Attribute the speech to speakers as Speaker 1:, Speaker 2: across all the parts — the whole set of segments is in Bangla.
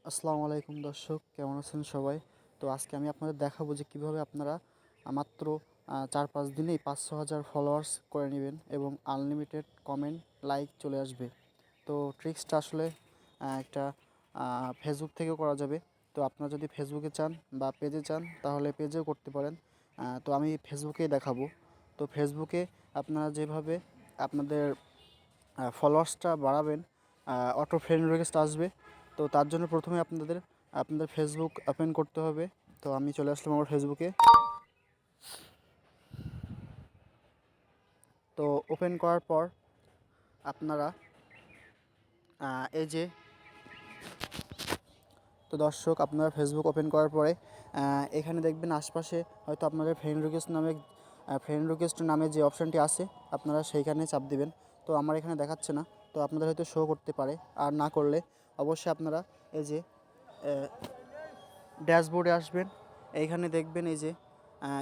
Speaker 1: আসসালামু আলাইকুম দর্শক, কেমন আছেন সবাই? তো আজকে আমি আপনাদের দেখাবো যে কীভাবে আপনারা মাত্র 4-5 দিনেই 5-6 হাজার ফলোয়ার্স করে নেবেন এবং আনলিমিটেড কমেন্ট লাইক চলে আসবে। তো ট্রিক্সটা আসলে একটা ফেসবুক থেকেও করা যাবে। তো আপনারা যদি ফেসবুকে চান বা পেজে চান তাহলে পেজেও করতে পারেন। তো আমি ফেসবুকেই দেখাবো। তো ফেসবুকে আপনারা যেভাবে আপনাদের ফলোয়ার্সটা বাড়াবেন, অটো ফ্রেন্ড রিকোয়েস্ট আসবে। তো তার জন্য প্রথমে আপনাদের ফেসবুক ওপেন করতে হবে। তো আমি চলে আসলাম আমার ফেসবুকে। তো ওপেন করার পর আপনারা এই যে তো দর্শক, আপনারা ফেসবুক ওপেন করার পরে এখানে দেখবেন আশপাশে হয়তো আপনাদের ফ্রেন্ড রিকোয়েস্ট নামে যে অপশানটি আছে আপনারা সেইখানে চাপ দিবেন। তো আমার এখানে দেখাচ্ছে না, তো আপনাদের হয়তো শো করতে পারে। আর না করলে অবশ্যই আপনারা এই যে ড্যাশবোর্ডে আসবেন। এইখানে দেখবেন এই যে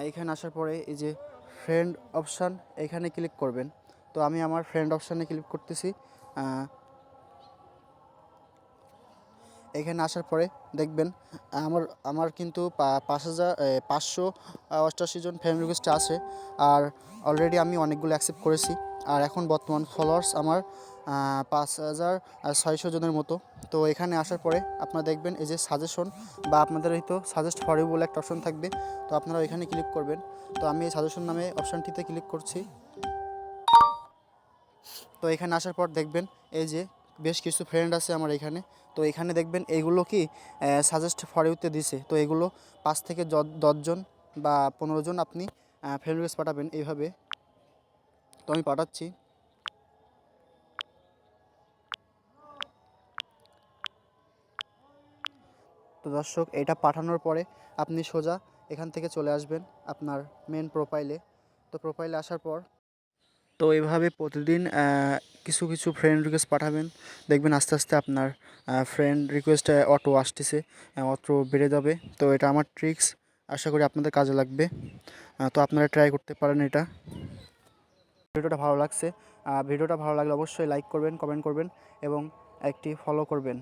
Speaker 1: এখানে আসার পরে এই যে ফ্রেন্ড অপশান, এইখানে ক্লিক করবেন। তো আমি আমার ফ্রেন্ড অপশানে ক্লিক করতেছি। এখানে আসার পরে দেখবেন আমার কিন্তু 5,588 জন ফ্রেন্ড রিকোয়েস্ট আছে। আর অলরেডি আমি অনেকগুলো অ্যাকসেপ্ট করেছি। আর এখন বর্তমান ফলোয়ার্স আমার 5,600 জনের মতো। তো এখানে আসার পরে আপনারা দেখবেন এই যে সাজেশন বা আপনাদের হয়তো সাজেস্ট ফর ইউ বলে একটা অপশন থাকবে। তো আপনারা এখানে ক্লিক করবেন। তো আমি এই সাজেশন নামে অপশানটিতে ক্লিক করছি। তো এখানে আসার পর দেখবেন এই যে বেশ কিছু ফ্রেন্ড আছে আমার এখানে। তো এখানে দেখবেন এইগুলো কি সাজেস্ট ফর ইউতে দিছে। তো এগুলো 5 থেকে 10 জন বা 15 জন আপনি ফ্রেন্ড রিকোয়েস্ট পাঠাবেন এইভাবে। তো আমি পাঠাচ্ছি। তো দর্শক, এটা পাঠানোর পরে আপনি সোজা এখান থেকে চলে আসবেন আপনার মেন প্রোফাইলে। তো প্রোফাইলে আসার পর তো এইভাবে প্রতিদিন কিছু কিছু ফ্রেন্ড রিকোয়েস্ট পাঠাবেন। দেখবেন আস্তে আস্তে আপনার ফ্রেন্ড রিকোয়েস্ট অটো আসতেছে, অটো বেড়ে যাবে। তো এটা আমার ট্রিক্স, আশা করি আপনাদের কাজে লাগবে। তো আপনারা ট্রাই করতে পারেন এটা। ভিডিওটা ভালো লাগলে অবশ্যই লাইক করবেন, কমেন্ট করবেন এবং একটি ফলো করবেন।